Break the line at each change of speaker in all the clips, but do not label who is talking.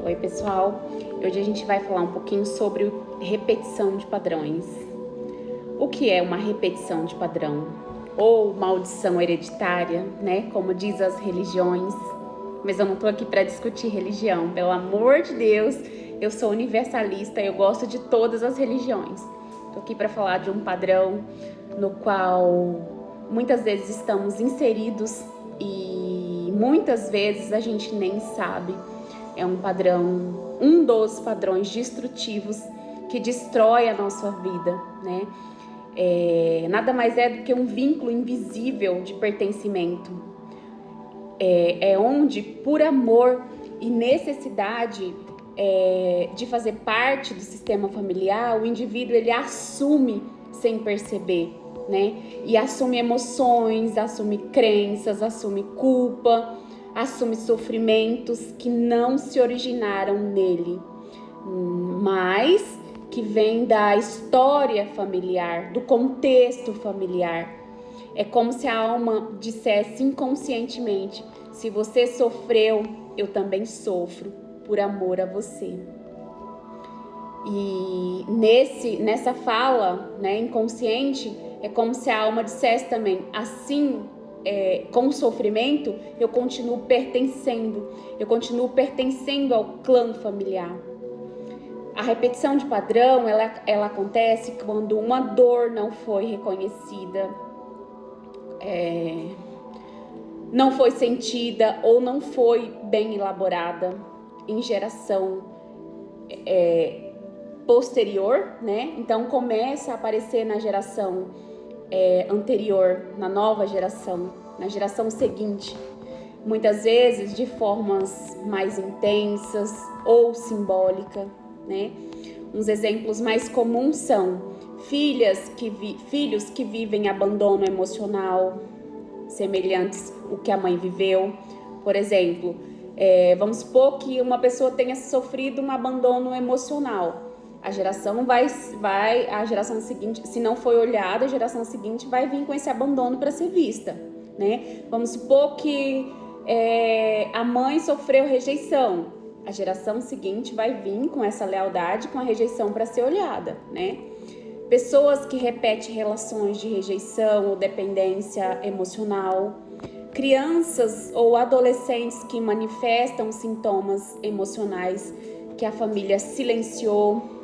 Oi, pessoal. Hoje a gente vai falar um pouquinho sobre repetição de padrões. O que é uma repetição de padrão? Ou maldição hereditária, né? Como diz as religiões. Mas eu não tô aqui para discutir religião, pelo amor de Deus. Eu sou universalista, eu gosto de todas as religiões. Tô aqui para falar de um padrão no qual muitas vezes estamos inseridos e muitas vezes a gente nem sabe. É um padrão, um dos padrões destrutivos que destrói a nossa vida, né? Nada mais é do que um vínculo invisível de pertencimento. É onde, por amor e necessidade de fazer parte do sistema familiar, o indivíduo ele assume sem perceber, né? E assume emoções, assume crenças, assume culpa, assume sofrimentos que não se originaram nele, mas que vem da história familiar, do contexto familiar. É como se a alma dissesse inconscientemente: se você sofreu, eu também sofro por amor a você. E nessa fala, né, inconsciente, é como se a alma dissesse também: assim, com o sofrimento, eu continuo pertencendo ao clã familiar. A repetição de padrão, ela acontece quando uma dor não foi reconhecida, não foi sentida ou não foi bem elaborada em geração posterior, né? Então começa a aparecer na geração anterior, na nova geração, na geração seguinte, muitas vezes de formas mais intensas ou simbólicas, né? Uns exemplos mais comuns são filhos que vivem abandono emocional, semelhantes ao que a mãe viveu. Por exemplo, vamos supor que uma pessoa tenha sofrido um abandono emocional. A geração a geração seguinte, se não foi olhada, a geração seguinte vai vir com esse abandono para ser vista, né? Vamos supor que a mãe sofreu rejeição. A geração seguinte vai vir com essa lealdade, com a rejeição para ser olhada, né? Pessoas que repetem relações de rejeição ou dependência emocional. Crianças ou adolescentes que manifestam sintomas emocionais que a família silenciou.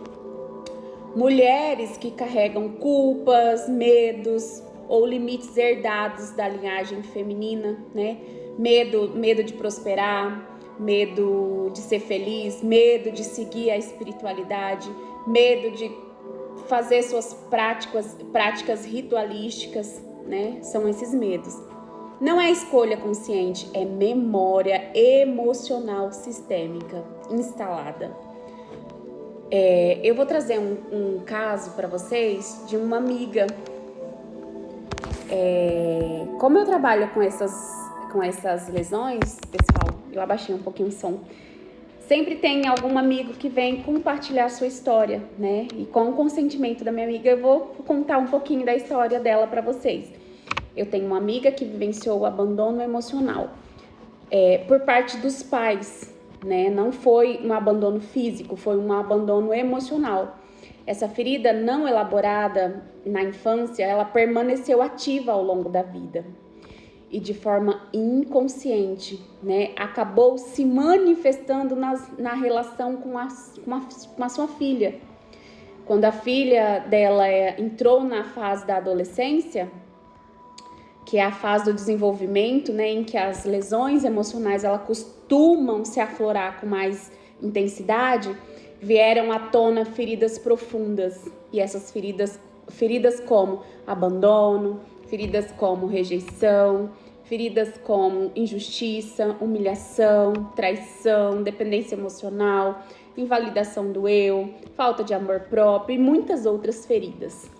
Mulheres que carregam culpas, medos ou limites herdados da linhagem feminina, né? Medo de prosperar, medo de ser feliz, medo de seguir a espiritualidade, medo de fazer suas práticas ritualísticas, né? São esses medos. Não é escolha consciente, é memória emocional sistêmica instalada. Eu vou trazer um caso para vocês de uma amiga. Como eu trabalho com essas lesões, pessoal, eu abaixei um pouquinho o som. Sempre tem algum amigo que vem compartilhar a sua história, né? E com o consentimento da minha amiga, eu vou contar um pouquinho da história dela para vocês. Eu tenho uma amiga que vivenciou o abandono emocional por parte dos pais, né? Não foi um abandono físico, foi um abandono emocional. Essa ferida não elaborada na infância, ela permaneceu ativa ao longo da vida. E de forma inconsciente, né, acabou se manifestando na relação com a sua filha. Quando a filha dela entrou na fase da adolescência, que é a fase do desenvolvimento, né, em que as lesões emocionais elas costumam se aflorar com mais intensidade, vieram à tona feridas profundas. E essas feridas como abandono, feridas como rejeição, feridas como injustiça, humilhação, traição, dependência emocional, invalidação do eu, falta de amor próprio e muitas outras feridas.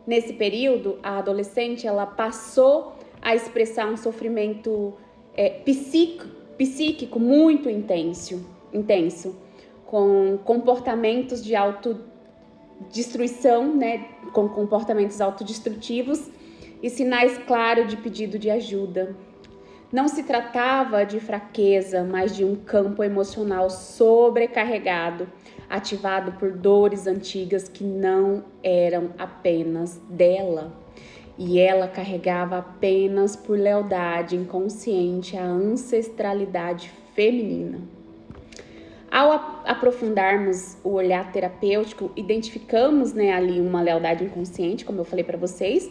Nesse período, a adolescente ela passou a expressar um sofrimento psíquico muito intenso, com comportamentos de autodestruição, né, com comportamentos autodestrutivos e sinais claros de pedido de ajuda. Não se tratava de fraqueza, mas de um campo emocional sobrecarregado, ativado por dores antigas que não eram apenas dela. E ela carregava apenas por lealdade inconsciente à ancestralidade feminina. Ao aprofundarmos o olhar terapêutico, identificamos, ali uma lealdade inconsciente, como eu falei para vocês.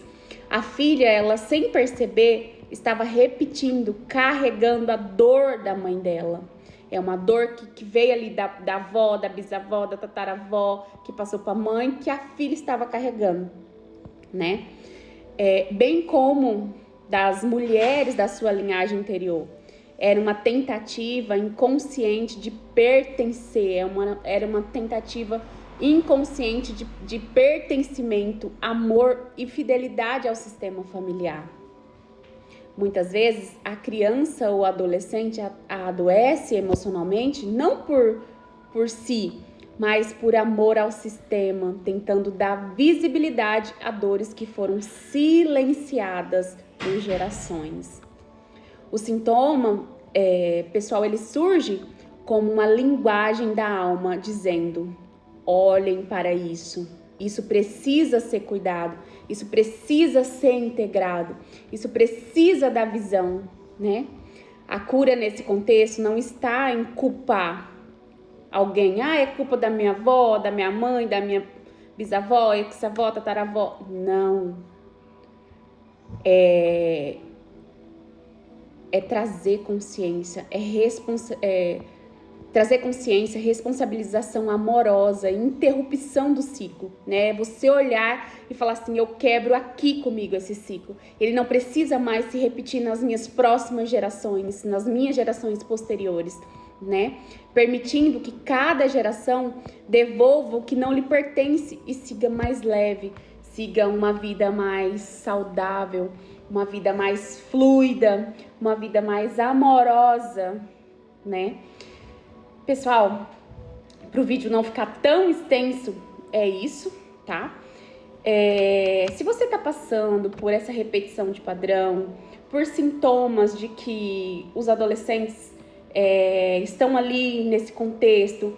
A filha, ela sem perceber, estava repetindo, carregando a dor da mãe dela. É uma dor que veio ali da avó, da bisavó, da tataravó, que passou para a mãe, que a filha estava carregando, né? Bem como das mulheres da sua linhagem anterior. Era uma tentativa inconsciente de pertencer, era uma tentativa inconsciente de pertencimento, amor e fidelidade ao sistema familiar. Muitas vezes, a criança ou adolescente adoece emocionalmente, não por si, mas por amor ao sistema, tentando dar visibilidade a dores que foram silenciadas por gerações. O sintoma, pessoal, ele surge como uma linguagem da alma, dizendo: olhem para isso. Isso precisa ser cuidado, isso precisa ser integrado, isso precisa da visão, né? A cura nesse contexto não está em culpar alguém. É culpa da minha avó, da minha mãe, da minha bisavó, ex-avó, tataravó. Não. É trazer consciência, trazer consciência, responsabilização amorosa, interrupção do ciclo, né? Você olhar e falar assim: eu quebro aqui comigo esse ciclo. Ele não precisa mais se repetir nas minhas próximas gerações, nas minhas gerações posteriores, né? Permitindo que cada geração devolva o que não lhe pertence e siga mais leve, siga uma vida mais saudável, uma vida mais fluida, uma vida mais amorosa, né? Pessoal, para o vídeo não ficar tão extenso, é isso, tá? Se você tá passando por essa repetição de padrão, por sintomas de que os adolescentes estão ali nesse contexto,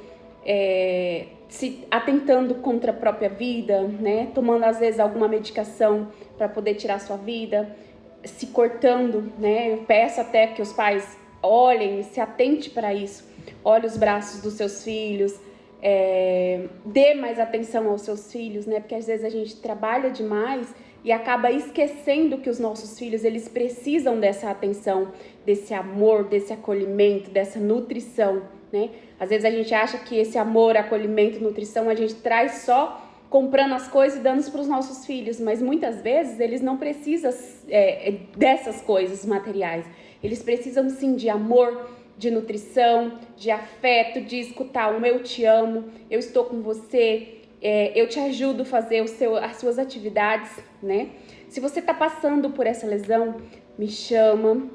se atentando contra a própria vida, né? Tomando às vezes alguma medicação para poder tirar sua vida, se cortando, né? Eu peço até que os pais olhem, se atente para isso. Olhe os braços dos seus filhos, dê mais atenção aos seus filhos, né? Porque às vezes a gente trabalha demais e acaba esquecendo que os nossos filhos, eles precisam dessa atenção, desse amor, desse acolhimento, dessa nutrição, né? Às vezes a gente acha que esse amor, acolhimento, nutrição, a gente traz só comprando as coisas e dando para os nossos filhos, mas muitas vezes eles não precisam dessas coisas materiais. Eles precisam sim de amor, de nutrição, de afeto, de escutar um eu te amo, eu estou com você, eu te ajudo a fazer as suas atividades, né? Se você está passando por essa lesão, me chama,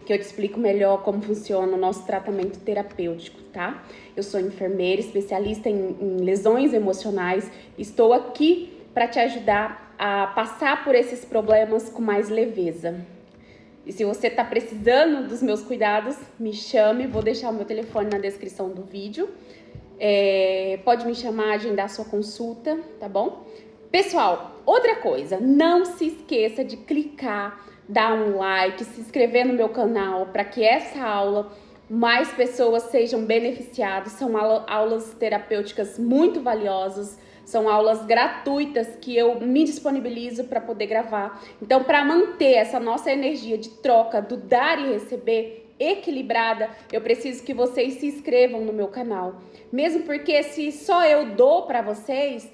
que eu te explico melhor como funciona o nosso tratamento terapêutico, tá? Eu sou enfermeira, especialista em lesões emocionais, estou aqui para te ajudar a passar por esses problemas com mais leveza. E se você está precisando dos meus cuidados, me chame, vou deixar o meu telefone na descrição do vídeo. Pode me chamar, agendar sua consulta, tá bom? Pessoal, outra coisa, não se esqueça de clicar, dar um like, se inscrever no meu canal para que essa aula, mais pessoas sejam beneficiadas. São aulas terapêuticas muito valiosas. São aulas gratuitas que eu me disponibilizo para poder gravar. Então, para manter essa nossa energia de troca, do dar e receber equilibrada, eu preciso que vocês se inscrevam no meu canal. Mesmo porque se só eu dou para vocês,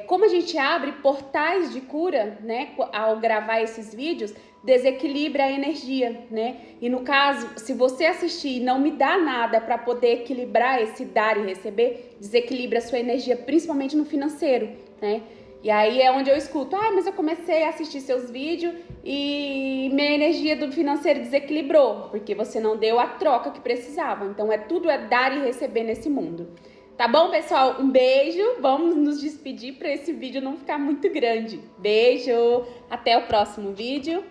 como a gente abre portais de cura, né, ao gravar esses vídeos, desequilibra a energia, né? E no caso, se você assistir e não me dá nada para poder equilibrar esse dar e receber, desequilibra a sua energia, principalmente no financeiro, né? E aí é onde eu escuto: mas eu comecei a assistir seus vídeos e minha energia do financeiro desequilibrou, porque você não deu a troca que precisava. Então tudo é dar e receber nesse mundo. Tá bom, pessoal? Um beijo. Vamos nos despedir para esse vídeo não ficar muito grande. Beijo. Até o próximo vídeo.